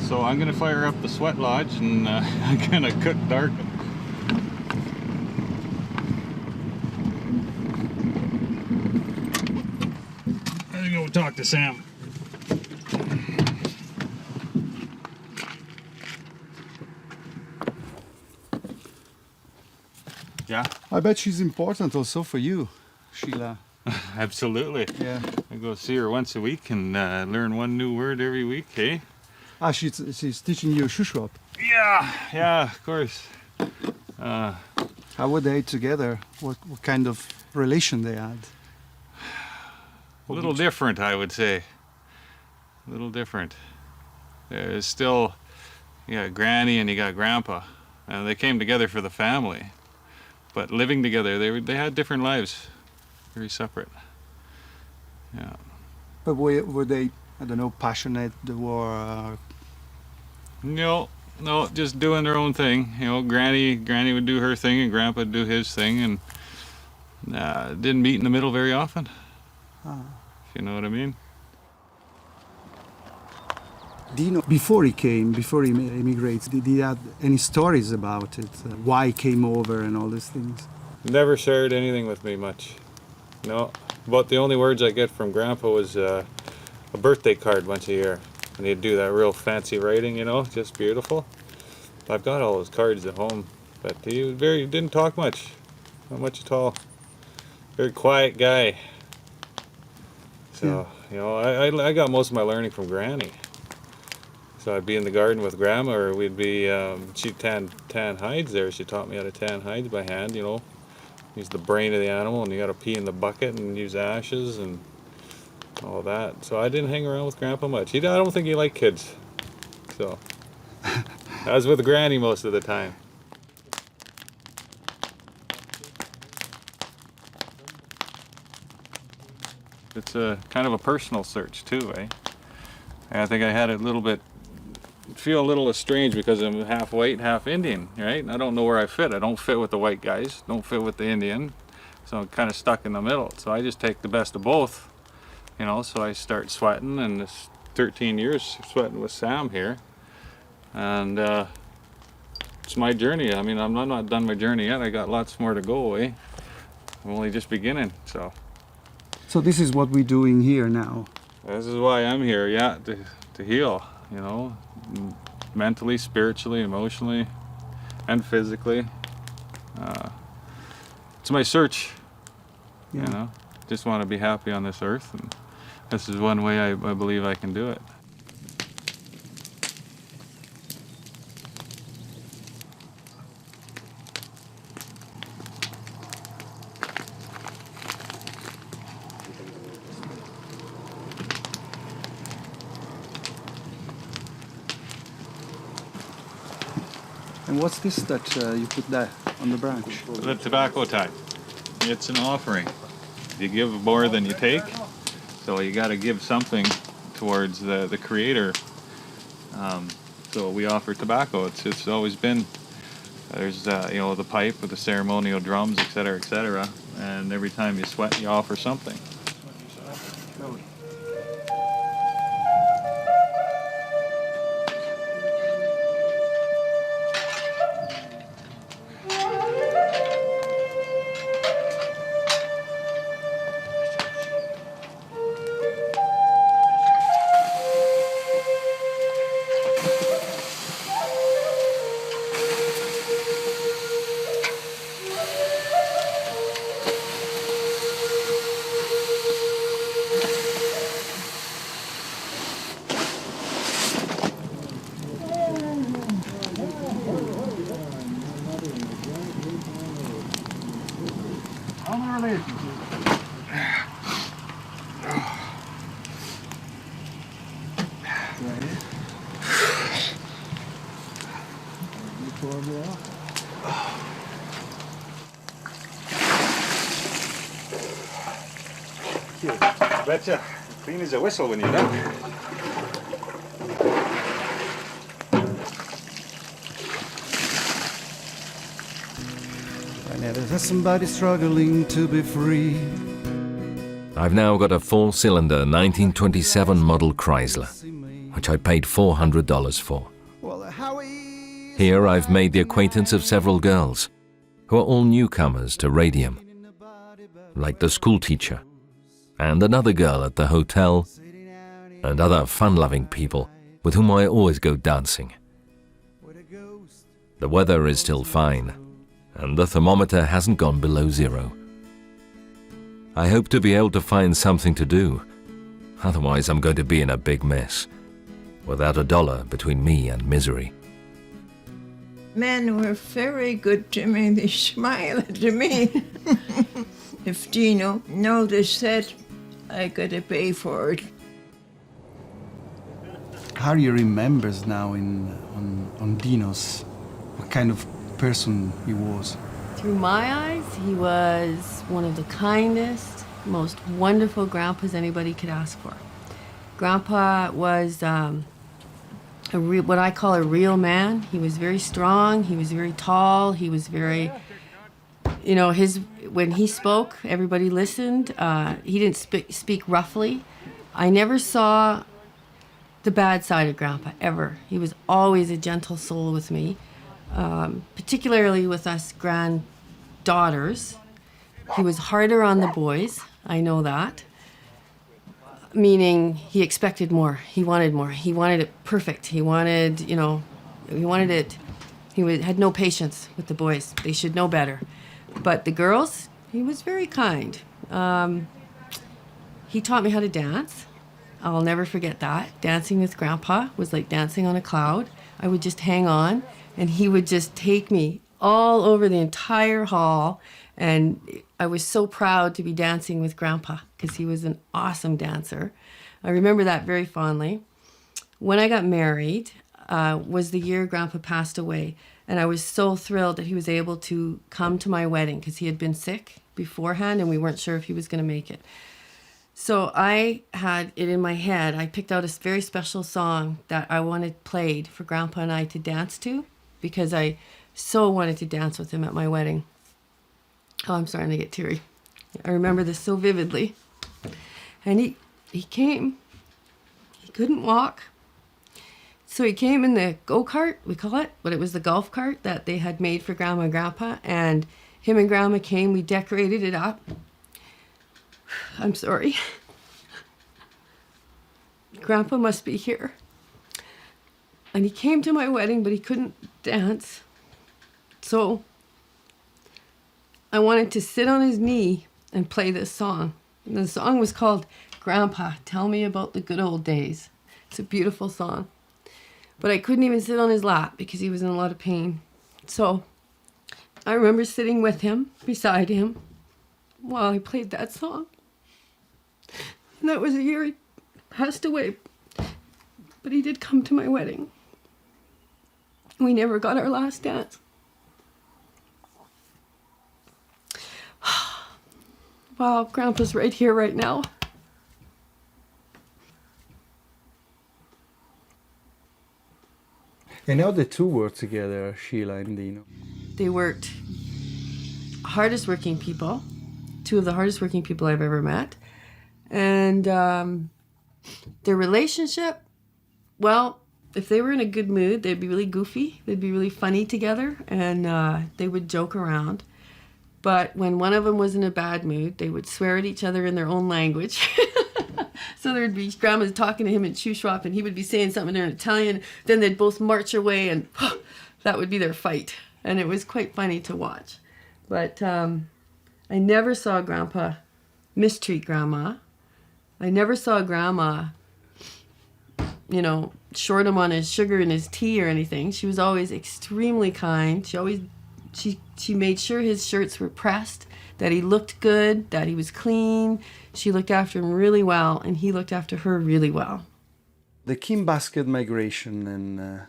Speaker 13: So I'm gonna fire up the sweat lodge and I'm gonna cook dark. Let's go talk to Sam. Yeah?
Speaker 9: I bet she's important also for you, Sheila.
Speaker 13: Absolutely.
Speaker 9: Yeah.
Speaker 13: I go see her once a week and learn one new word every week, eh?
Speaker 9: Ah, she's teaching you Shushwap.
Speaker 13: Yeah, of course.
Speaker 9: How were they together? What kind of relation they had?
Speaker 13: A little different, I would say. A little different. There's still, you got Granny and you got Grandpa, and they came together for the family. But living together, they had different lives, very separate. Yeah.
Speaker 9: But were they, I don't know, passionate? They were.
Speaker 13: No, just doing their own thing. You know, Granny would do her thing and Grandpa would do his thing, and didn't meet in the middle very often. If you know what I mean.
Speaker 9: Dino, before he immigrates, did he have any stories about it? Why he came over and all these things?
Speaker 13: Never shared anything with me much. No, but the only words I get from Grandpa was a birthday card once a year. And he'd do that real fancy writing, you know, just beautiful. I've got all those cards at home, but he didn't talk much. Not much at all. Very quiet guy. So, you know, I got most of my learning from Granny. So I'd be in the garden with Grandma, or we'd be, she'd tan hides there. She taught me how to tan hides by hand, you know. Use the brain of the animal, and you gotta pee in the bucket and use ashes and all that. So I didn't hang around with Grandpa much. I don't think he liked kids. So I was with Granny most of the time. It's a kind of a personal search too, eh? And I think I had feel a little estranged because I'm half white, half Indian, right? I don't know where I fit. I don't fit with the white guys, don't fit with the Indian. So I'm kind of stuck in the middle. So I just take the best of both, you know, so I start sweating, and this 13 years sweating with Sam here. And it's my journey. I mean, I'm not done my journey yet. I got lots more to go, eh? I'm only just beginning, so.
Speaker 9: So this is what we're doing here now.
Speaker 13: This is why I'm here, yeah, to heal, you know, mentally, spiritually, emotionally, and physically. It's my search, you know. Just want to be happy on this earth, and this is one way I believe I can do it.
Speaker 9: And what's this that you put there on the branch?
Speaker 13: The tobacco type. It's an offering. You give more than you take, so you got to give something towards the creator. So we offer tobacco. It's always been, there's the pipe with the ceremonial drums, etc., and every time you sweat, you offer something. Betcha. Clean as a whistle when you're done.
Speaker 9: I never had somebody struggling to be free.
Speaker 5: I've now got a 4-cylinder 1927 model Chrysler, which I paid $400 for. Here I've made the acquaintance of several girls, who are all newcomers to radium, like the school teacher, and another girl at the hotel, and other fun-loving people with whom I always go dancing. The weather is still fine, and the thermometer hasn't gone below 0. I hope to be able to find something to do, otherwise I'm going to be in a big mess, without a dollar between me and misery.
Speaker 7: Men were very good to me. They smiled at me. If Dino noticed that, I gotta pay for it.
Speaker 9: How do you remember now on Dino's, what kind of person he was?
Speaker 10: Through my eyes, he was one of the kindest, most wonderful grandpas anybody could ask for. Grandpa was what I call a real man. He was very strong, he was very tall, he was very, when he spoke, everybody listened. He didn't speak roughly. I never saw the bad side of Grandpa, ever. He was always a gentle soul with me, particularly with us granddaughters. He was harder on the boys, I know that. Meaning he expected more, he wanted more, he wanted it perfect, he wanted it, had no patience with the boys, they should know better. But the girls, he was very kind. He taught me how to dance. I'll never forget that. Dancing with Grandpa was like dancing on a cloud. I would just hang on, and he would just take me all over the entire hall, and I was so proud to be dancing with Grandpa because he was an awesome dancer. I remember that very fondly. When I got married was the year Grandpa passed away, and I was so thrilled that he was able to come to my wedding because he had been sick beforehand and we weren't sure if he was going to make it. So I had it in my head. I picked out a very special song that I wanted played for Grandpa and I to dance to because I so wanted to dance with him at my wedding. Oh, I'm starting to get teary. I remember this so vividly. And he came. He couldn't walk. So he came in the go-kart, we call it, but it was the golf cart that they had made for Grandma and Grandpa. And him and Grandma came, we decorated it up. I'm sorry. Grandpa must be here. And he came to my wedding, but he couldn't dance. So I wanted to sit on his knee and play this song. And the song was called Grandpa, Tell Me About the Good Old Days. It's a beautiful song. But I couldn't even sit on his lap because he was in a lot of pain. So I remember sitting with him, beside him, while he played that song. And that was the year he passed away. But he did come to my wedding. We never got our last dance. Wow, Grandpa's right here right now.
Speaker 6: And how the two work together, Sheila and Dino?
Speaker 10: They worked hardest working people, two of the hardest working people I've ever met. And their relationship, well, if they were in a good mood, they'd be really goofy. They'd be really funny together, and they would joke around. But when one of them was in a bad mood, they would swear at each other in their own language. So there'd be Grandma talking to him in Shuswap, and he would be saying something in Italian. Then they'd both march away, and that would be their fight. And it was quite funny to watch. But I never saw Grandpa mistreat Grandma. I never saw Grandma, you know, short him on his sugar in his tea or anything. She was always extremely kind. She made sure his shirts were pressed, that he looked good, that he was clean. She looked after him really well, and he looked after her really well.
Speaker 6: The King Basket migration and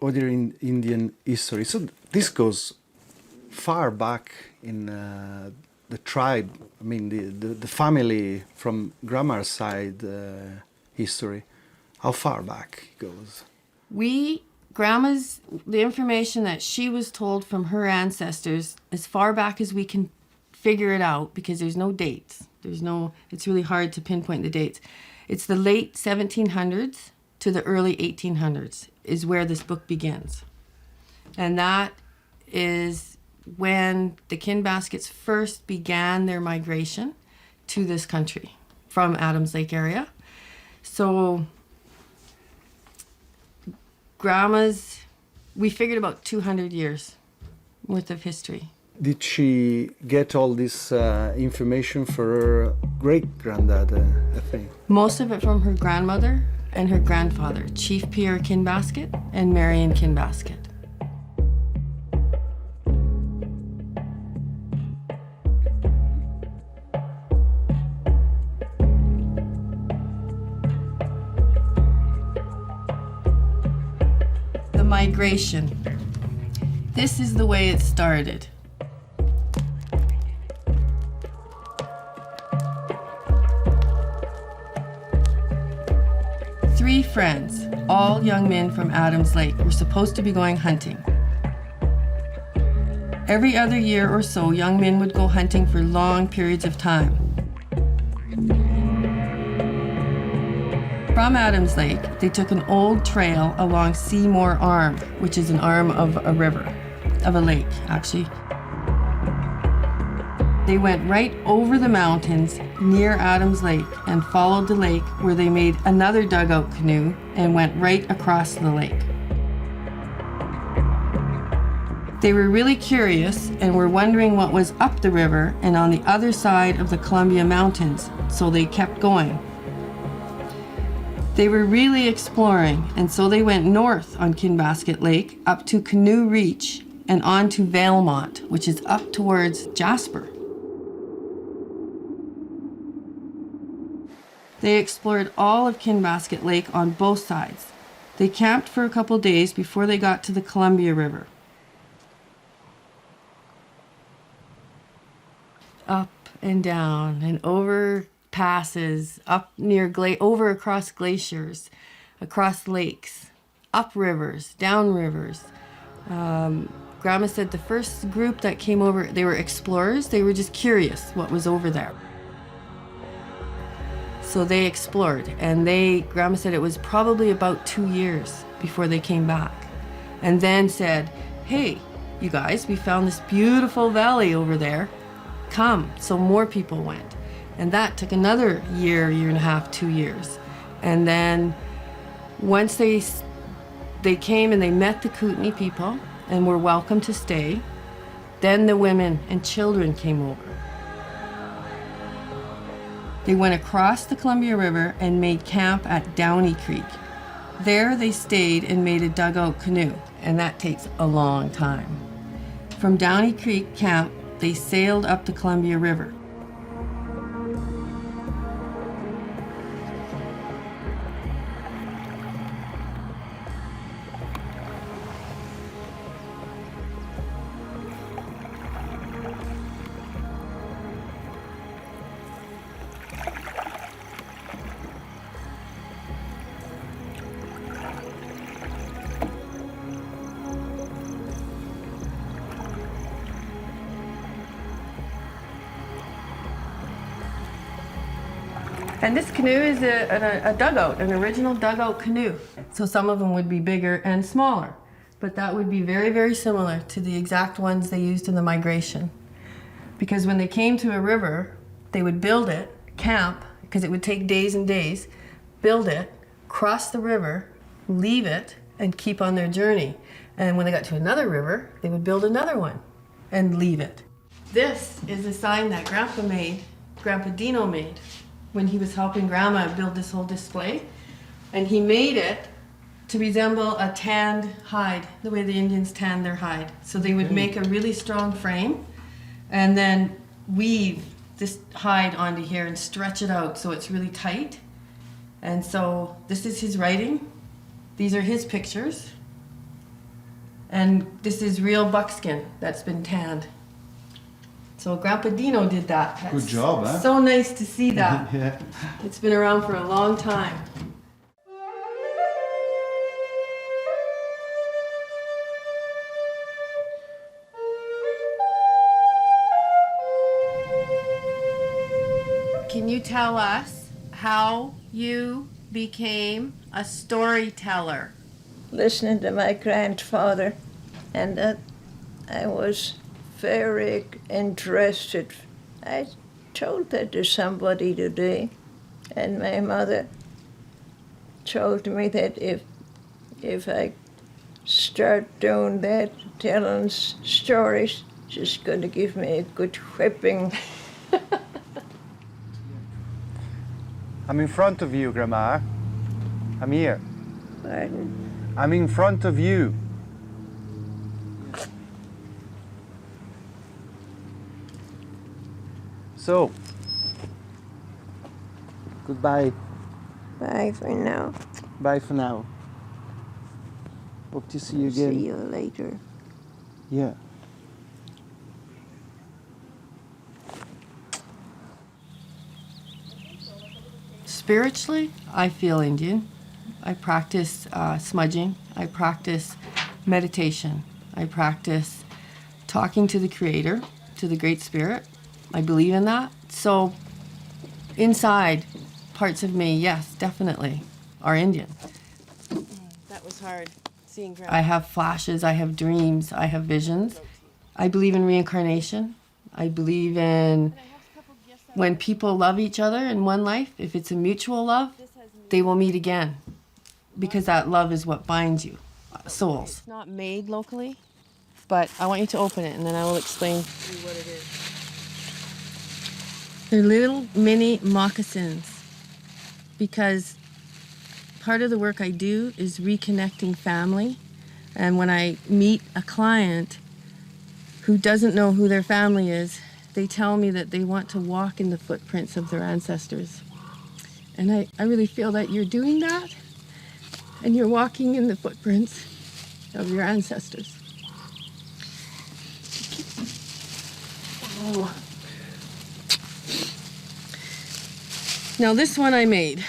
Speaker 6: other Indian history. So this goes far back in the tribe. I mean, the family from Grandma's side history. How far back it goes?
Speaker 10: The information that she was told from her ancestors, as far back as we can figure it out, because there's no dates. It's really hard to pinpoint the dates. It's the late 1700s to the early 1800s is where this book begins. And that is when the Kin Baskets first began their migration to this country from Adams Lake area. So we figured about 200 years worth of history.
Speaker 6: Did she get all this information for her great-granddad, I think?
Speaker 10: Most of it from her grandmother and her grandfather, Chief Pierre Kinbasket and Marion Kinbasket. The migration. This is the way it started. Three friends, all young men from Adams Lake, were supposed to be going hunting. Every other year or so, young men would go hunting for long periods of time. From Adams Lake, they took an old trail along Seymour Arm, which is an arm of a river, of a lake, actually. They went right over the mountains near Adams Lake and followed the lake, where they made another dugout canoe and went right across the lake. They were really curious and were wondering what was up the river and on the other side of the Columbia Mountains, so they kept going. They were really exploring, and so they went north on Kinbasket Lake up to Canoe Reach and on to Valemont, which is up towards Jasper. They explored all of Kinbasket Lake on both sides. They camped for a couple days before they got to the Columbia River. Up and down and over passes, up near over across glaciers, across lakes, up rivers, down rivers. Grandma said the first group that came over, they were explorers. They were just curious what was over there. So they explored, and Grandma said it was probably about 2 years before they came back. And then said, hey, you guys, we found this beautiful valley over there. Come. So more people went. And that took another year and a half, 2 years. And then once they came and they met the Kootenai people and were welcome to stay, then the women and children came over. They went across the Columbia River and made camp at Downey Creek. There they stayed and made a dugout canoe, and that takes a long time. From Downey Creek camp, they sailed up the Columbia River. And this canoe is a dugout, an original dugout canoe. So some of them would be bigger and smaller, but that would be very, very similar to the exact ones they used in the migration. Because when they came to a river, they would build it, camp, because it would take days and days, build it, cross the river, leave it, and keep on their journey. And when they got to another river, they would build another one and leave it. This is a sign that Grandpa Dino made when he was helping Grandma build this whole display. And he made it to resemble a tanned hide, the way the Indians tanned their hide. So they would make a really strong frame and then weave this hide onto here and stretch it out so it's really tight. And so this is his writing. These are his pictures. And this is real buckskin that's been tanned. So Grandpa Dino did that. That's
Speaker 9: Good job, huh?
Speaker 10: So nice to see that.
Speaker 9: Yeah.
Speaker 10: It's been around for a long time. Can you tell us how you became a storyteller?
Speaker 7: Listening to my grandfather, and that I was very interested. I told that to somebody today, and my mother told me that if I start doing that, telling stories, she's going to give me a good whipping.
Speaker 9: I'm in front of you, Grandma. I'm here.
Speaker 7: Pardon?
Speaker 9: I'm in front of you. So, goodbye.
Speaker 7: Bye for now.
Speaker 9: Bye for now. Hope to see you again.
Speaker 7: See you later.
Speaker 9: Yeah.
Speaker 10: Spiritually, I feel Indian. I practice smudging. I practice meditation. I practice talking to the Creator, to the Great Spirit. I believe in that. So inside, parts of me, yes, definitely, are Indian. That was hard, seeing Grandma. I have flashes, I have dreams, I have visions. I believe in reincarnation. I believe in when people love each other in one life, if it's a mutual love, they will meet again. Because that love is what binds you, souls. It's not made locally, but I want you to open it and then I will explain to you what it is. They're little mini moccasins because part of the work I do is reconnecting family. And when I meet a client who doesn't know who their family is, they tell me that they want to walk in the footprints of their ancestors. And I really feel that you're doing that, and you're walking in the footprints of your ancestors. Oh. Now this one I made.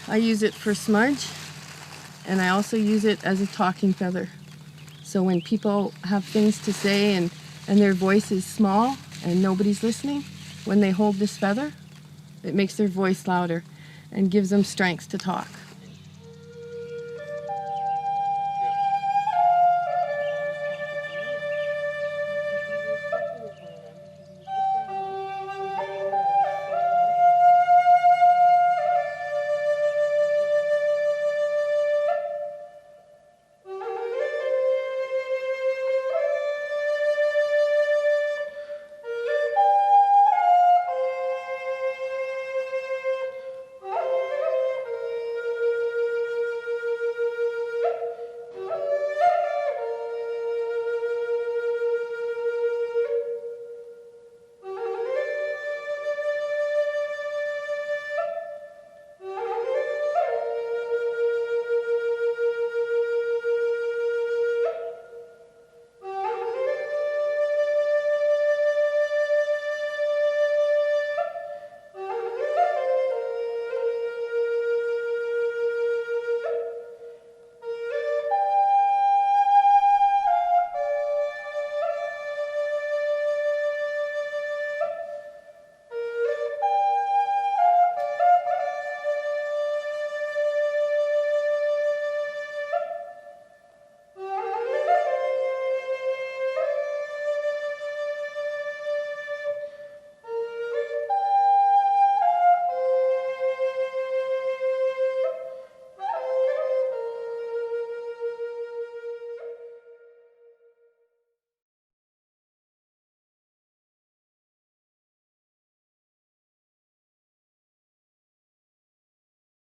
Speaker 10: I use it for smudge, and I also use it as a talking feather. So when people have things to say and their voice is small and nobody's listening, when they hold this feather, it makes their voice louder and gives them strength to talk.